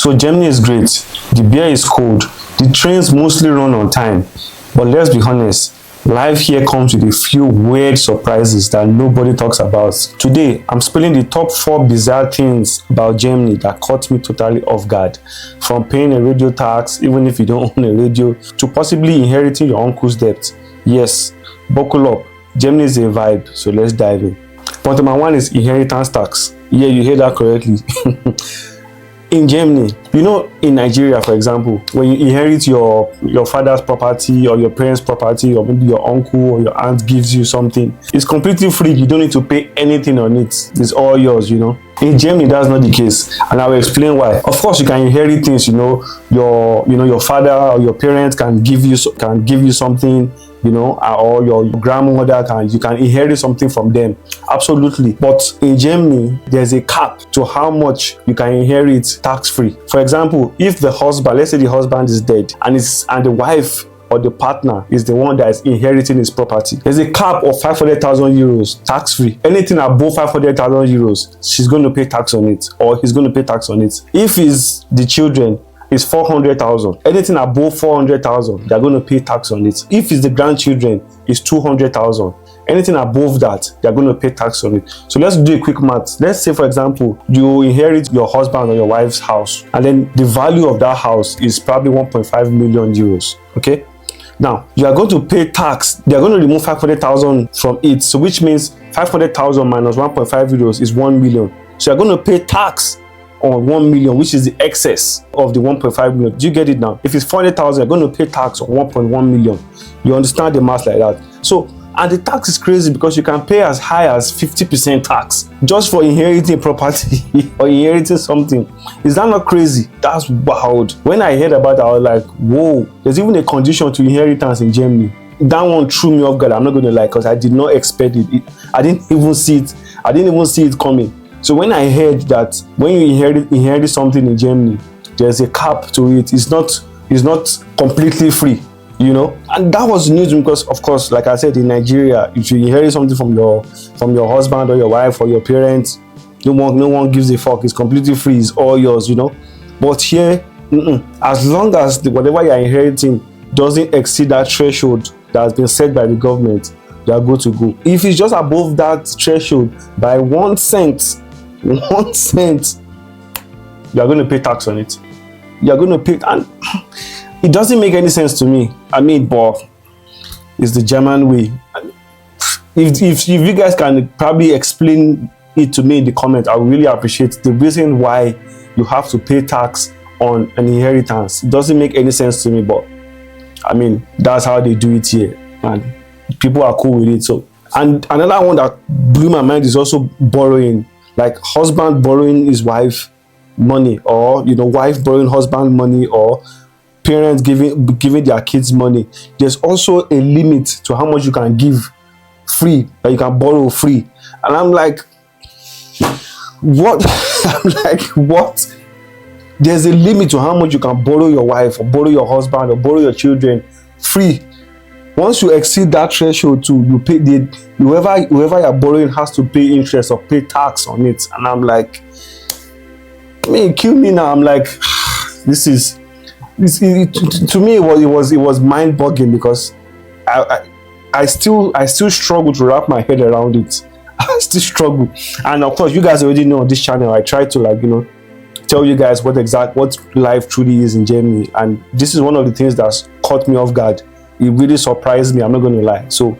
So Germany is great. The beer is cold. The trains mostly run on time. But let's be honest, life here comes with a few weird surprises that nobody talks about. Today, I'm spilling the top 4 bizarre things about Germany that caught me totally off guard. From paying a radio tax, even if you don't own a radio, to possibly inheriting your uncle's debt. Yes, buckle up. Germany is a vibe, so let's dive in. Point number 1 is inheritance tax. Yeah, you heard that correctly. In Germany, in Nigeria, for example, when you inherit your father's property or your parents' property, or maybe your uncle or your aunt gives you something, it's completely free. You don't need to pay anything on it. It's all yours, In Germany, that's not the case, and I will explain why. Of course, you can inherit things. Your father or your parents can give you something. Or your grandmother you can inherit something from them. Absolutely. But in Germany, there's a cap to how much you can inherit tax-free. For example, if the husband, let's say the husband is dead and the wife or the partner is the one that is inheriting his property, there's a cap of 500,000 euros tax-free. Anything above 500,000 euros, she's going to pay tax on it, or he's going to pay tax on it. If it's the children, is 400,000. Anything above 400,000, they're going to pay tax on it. If it's the grandchildren, it's 200,000. Anything above that, they're going to pay tax on it. So let's do a quick math. Let's say, for example, you inherit your husband or your wife's house, and then the value of that house is probably 1.5 million euros. Okay. Now, you are going to pay tax. They're going to remove 500,000 from it. So which means 500,000 minus 1.5 euros is 1 million. So you're going to pay tax on 1 million, which is the excess of the 1.5 million. Do you get it now? If it's 400,000, you're going to pay tax on 1.1 million. You understand the math like that? So, and the tax is crazy because you can pay as high as 50% tax just for inheriting property or inheriting something. Is that not crazy? That's wild. When I heard about it, I was like, whoa, there's even a condition to inheritance in Germany. That one threw me off guard. I'm not going to lie, because I did not expect it. I didn't even see it coming. So when I heard that when you inherit something in Germany, there's a cap to it. It's not completely free, And that was news because, of course, like I said, in Nigeria, if you inherit something from your husband or your wife or your parents, no one gives a fuck. It's completely free. It's all yours, But here, as long as whatever you're inheriting doesn't exceed that threshold that has been set by the government, you are good to go. If it's just above that threshold by 1 cent, you are going to pay tax on it. You are going to pay, and it doesn't make any sense to me. But it's the German way. If you guys can probably explain it to me in the comments, I would really appreciate the reason why you have to pay tax on an inheritance. It doesn't make any sense to me, but that's how they do it here, and people are cool with it. So, and another one that blew my mind is also borrowing. Like husband borrowing his wife money, or wife borrowing husband money, or parents giving their kids money. There's also a limit to how much you can give free, that you can borrow free. And I'm like, what? I'm like, what? There's a limit to how much you can borrow your wife, or borrow your husband, or borrow your children free. Once you exceed that threshold, you pay whoever you're borrowing has to pay interest or pay tax on it. And I'm like, kill me now. I'm like, to me it was mind-boggling, because I still struggle to wrap my head around it. I still struggle. And of course, you guys already know on this channel, I try to tell you guys what life truly is in Germany. And this is one of the things that's caught me off guard. It really surprised me, I'm not going to lie. So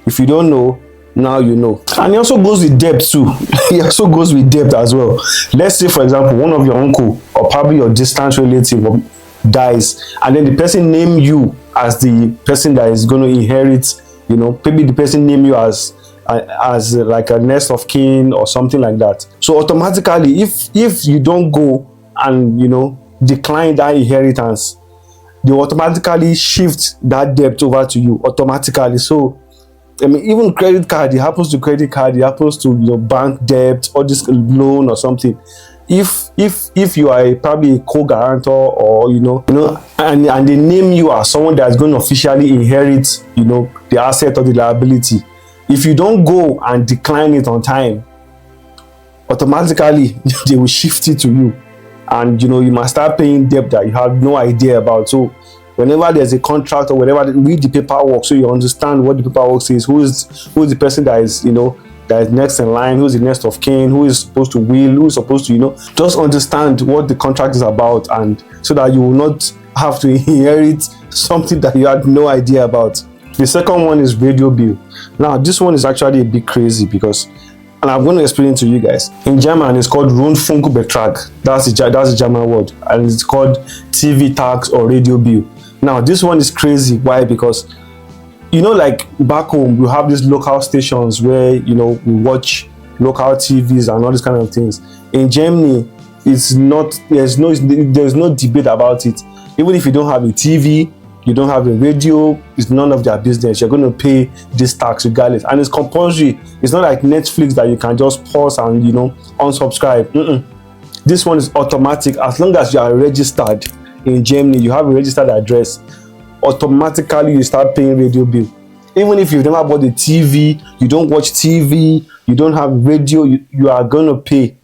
if you don't know, now you know. And it also goes with debt too. It also goes with debt as well. Let's say, for example, one of your uncle or probably your distant relative dies, and then the person name you as the person that is going to inherit, maybe the person name you as like a next of kin or something like that. So automatically, if you don't go and decline that inheritance, they automatically shift that debt over to you automatically. So even credit card, it happens to credit card, it happens to your bank debt or this loan or something. If you are probably a co-guarantor, or and they name you as someone that's going to officially inherit the asset or the liability, if you don't go and decline it on time, automatically they will shift it to you. and you must start paying debt that you have no idea about. So whenever there's a contract or whatever, read the paperwork so you understand what the paperwork says. Who is the person that is that is next in line, who's the next of kin, who is supposed to will, who is supposed to just understand what the contract is about, and so that you will not have to inherit something that you had no idea about. The second one is radio bill. Now this one is actually a bit crazy because, and I'm going to explain it to you guys. In German, it's called Rundfunkbeitrag. That's the German word, and it's called TV tax or radio bill. Now this one is crazy. Why? Because like back home, you have these local stations where we watch local TVs and all these kind of things. In Germany, it's not. There's no debate about it. Even if you don't have a TV, you don't have a radio, it's none of their business. You're going to pay this tax regardless, and it's compulsory. It's not like Netflix that you can just pause and unsubscribe. This one is automatic. As long as you are registered in Germany, you have a registered address, automatically you start paying radio bill. Even if you've never bought a TV, you don't watch TV, you don't have radio, you are going to pay.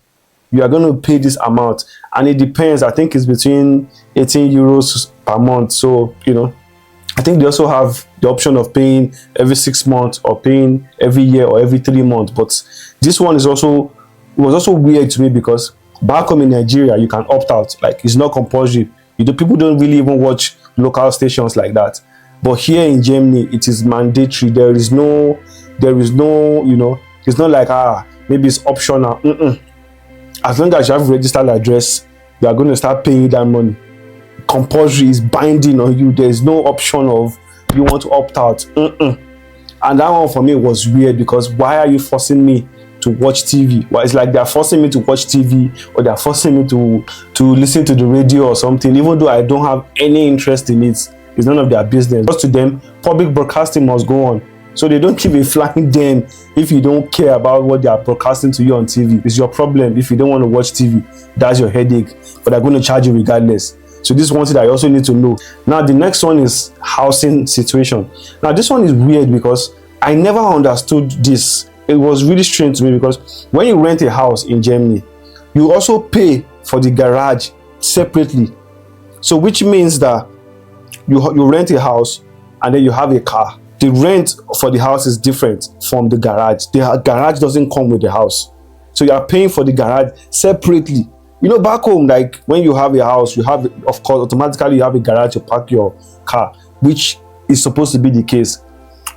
You are going to pay this amount, and it depends. I think it's between 18 euros per month. So I think they also have the option of paying every 6 months or paying every year or every 3 months. But this one was also weird to me because back home in Nigeria, you can opt out. Like, it's not compulsory. People don't really even watch local stations like that. But here in Germany, it is mandatory. There is no, it's not like maybe it's optional. As long as you have a registered address, you are going to start paying that money. Compulsory is binding on you. There is no option of you want to opt out. And that one for me was weird because why are you forcing me to watch TV? Well, it's like they're forcing me to watch TV or they're forcing me to listen to the radio or something, even though I don't have any interest in it. It's none of their business. Because to them, public broadcasting must go on. So they don't give a flying damn if you don't care about what they are broadcasting to you on TV. It's your problem. If you don't want to watch TV, that's your headache. But they're going to charge you regardless. So this is one thing that I also need to know. Now the next one is housing situation. Now this one is weird because I never understood this. It was really strange to me because when you rent a house in Germany, you also pay for the garage separately. So which means that you rent a house and then you have a car. The rent for the house is different from the garage. The garage doesn't come with the house. So you are paying for the garage separately. Back home, like when you have a house, you have, of course, automatically you have a garage to park your car, which is supposed to be the case.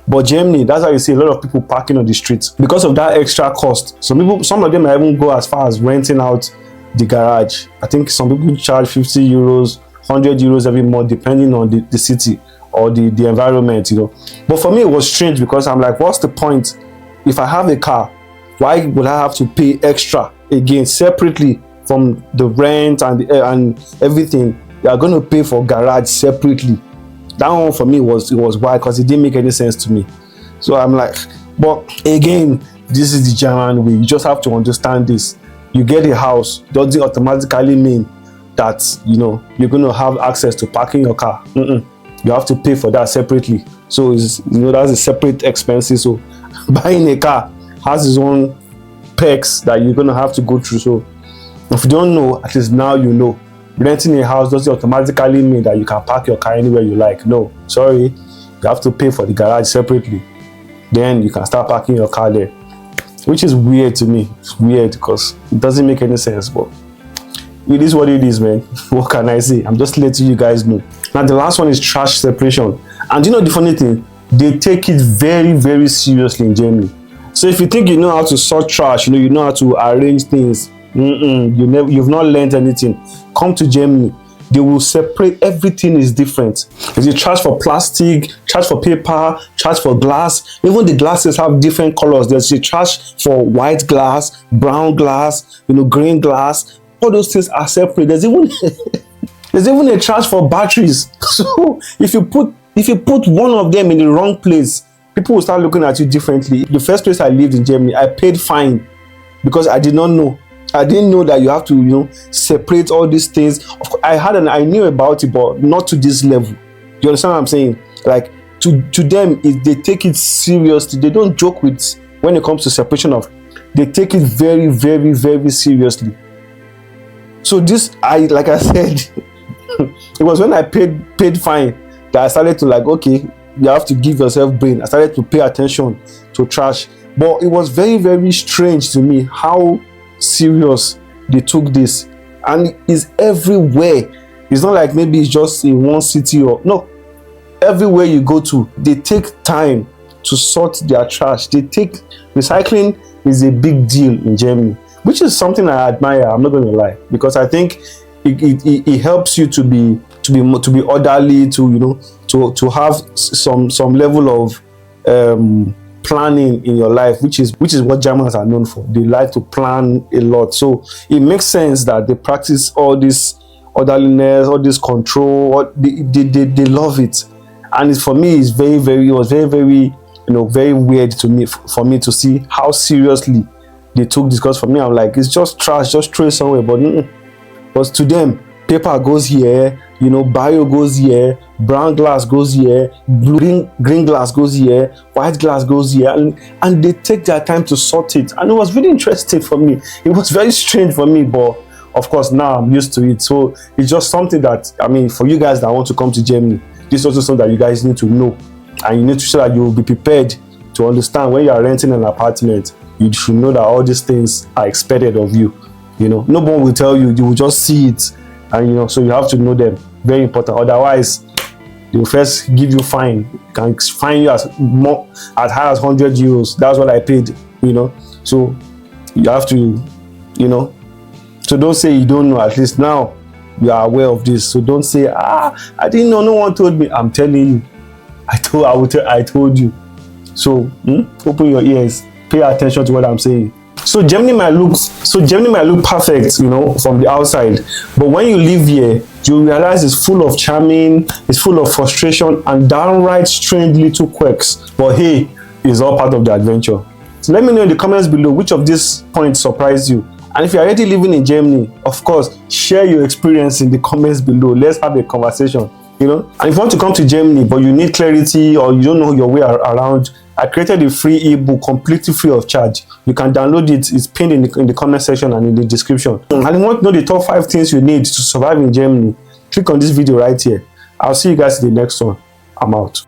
But Germany, that's how you see a lot of people parking on the streets because of that extra cost. Some of them might even go as far as renting out the garage. I think some people charge 50 euros, 100 euros every month, depending on the city or the environment, But for me, it was strange because I'm like, what's the point? If I have a car, why would I have to pay extra again separately from the rent and everything? You are going to pay for garage separately. That one for me was why, because it didn't make any sense to me. So I'm like, but again, this is the German way. You just have to understand this. You get a house, doesn't automatically mean that you're going to have access to parking your car. You have to pay for that separately. So it's, that's a separate expenses. So buying a car has its own perks that you're going to have to go through. So if you don't know, at least now you know. Renting a house doesn't automatically mean that you can park your car anywhere you like. No, sorry. You have to pay for the garage separately. Then you can start parking your car there. Which is weird to me. It's weird because it doesn't make any sense. But it is what it is, man. What can I say? I'm just letting you guys know. Now the last one is trash separation. And the funny thing? They take it very, very seriously in Germany. So if you think you know how to sort trash, you know how to arrange things, you've not learned anything. Come to Germany. They will separate. Everything is different. There's a trash for plastic, trash for paper, trash for glass. Even the glasses have different colors. There's a trash for white glass, brown glass, green glass. All those things are separate. There's even a trash for batteries. So if you put one of them in the wrong place, people will start looking at you differently. The first place I lived in Germany, I paid fine because I did not know. I didn't know that you have to, separate all these things. Of course, I knew about it, but not to this level. Do you understand what I'm saying? Like to them, they take it seriously. They don't joke with when it comes to separation of. They take it very, very, very seriously. So this, like I said, it was when I paid fine that I started to like, okay, you have to give yourself brain. I started to pay attention to trash. But it was very, very strange to me how serious they took this. And it's everywhere. It's not like maybe it's just in one city or no. Everywhere you go to, they take time to sort their trash. Recycling is a big deal in Germany, which is something I admire. I'm not going to lie, because I think it helps you to be orderly, to have some level of planning in your life, which is what Germans are known for. They like to plan a lot, so it makes sense that they practice all this orderliness, all this control. They love it, and for me, it was very, very, very weird to me, for me to see how seriously they took this. Because for me, I'm like, it's just trash, just throw it somewhere. But to them, paper goes here, bio goes here, brown glass goes here, green glass goes here, white glass goes here, and they take their time to sort it. And it was really interesting for me. It was very strange for me, but of course now I'm used to it. So it's just something that, I mean, for you guys that want to come to Germany, this is also something that you guys need to know, and you need to show that you will be prepared to understand when you are renting an apartment. You should know that all these things are expected of you. No one will tell you. You will just see it, and so you have to know them. Very important. Otherwise, they will first give you fine. Can fine you as high as 100 euros. That's what I paid. So you have to, So don't say you don't know. At least now you are aware of this. So don't say, I didn't know. No one told me. I'm telling you. I told you. So open your ears. Pay attention to what I'm saying. So Germany might look perfect, from the outside, but when you live here, you realize it's full of charming, it's full of frustration and downright strange little quirks. But hey, it's all part of the adventure. So let me know in the comments below which of these points surprised you. And if you're already living in Germany, of course, share your experience in the comments below. Let's have a conversation. And if you want to come to Germany but you need clarity or you don't know your way around, I created a free ebook completely free of charge. You can download it. It's pinned in the comment section and in the description. And if you want to know the top 5 things you need to survive in Germany, click on this video right here. I'll see you guys in the next one. I'm out.